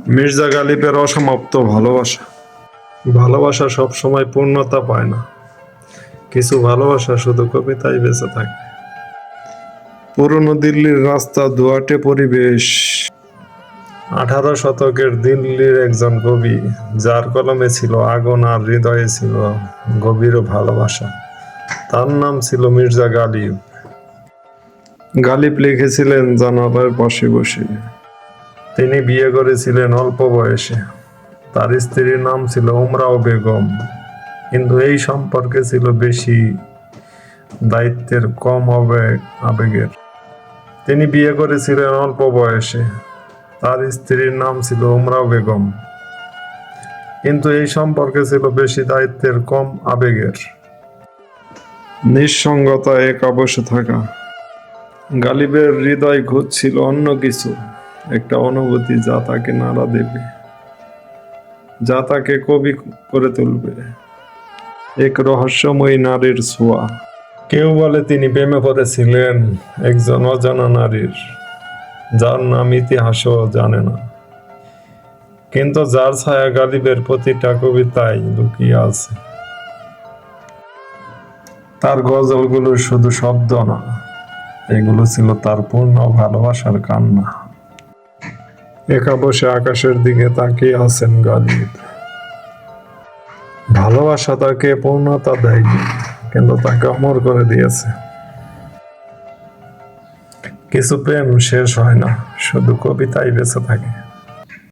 মির্জা গালিবের অসমাপ্ত ভালোবাসা। ভালোবাসা সবসময় পূর্ণতা পায় না, কিছু ভালোবাসা শুধু কবিতায় বেঁচে থাকে। পুরনো দিল্লির রাস্তা, দুয়াটে পরিবেশ। 18 শতকের দিল্লির একজন কবি, যার কলমে ছিল আগুন আর হৃদয়ে ছিল গভীর ভালোবাসা। তার নাম ছিল মির্জা গালিব। গালিব লিখেছিলেন জানালার পাশে বসে। তিনি বিয়ে করেছিলেন অল্প বয়সে। তার স্ত্রীর নাম ছিল উমরাও বেগম, কিন্তু এই সম্পর্কে ছিল বেশি দায়িত্বের, কম আবেগের। তিনি বিয়ে করেছিলেন অল্প বয়সে। তার স্ত্রীর নাম ছিল উমরাও বেগম, কিন্তু এই সম্পর্কে ছিল বেশি দায়িত্বের, কম আবেগের। নিঃসঙ্গতা, একা বসে থাকা। গালিবের হৃদয় খুঁজছিল অন্য কিছু, একটা অনুভূতি যা তাকে নাড়া দেবে, যা তাকে কবি করে তুলবে। এক রহস্যময়ী নারীর ছোঁয়া। কেউ বলে তিনি প্রেমে পড়েছিলেন একজন অজানা নারীর, যার নাম ইতিহাসও জানে না, কিন্তু যার ছায়া গালিবের প্রতিটা কবিতায় লুকিয়ে আছে। তার গজলগুলো শুধু শব্দ না, এগুলো ছিল তার পূর্ণ ভালোবাসার কান্না। একা বসে আকাশের দিকে তাকিয়ে আছেন গালিব। ভালোবাসা তাকে পূর্ণতা দেয়নি, কিন্তু তাকে অমর করে দিয়েছে। কিছু প্রেম শেষ হয় না, শুধু কবিতায় বেঁচে থাকে।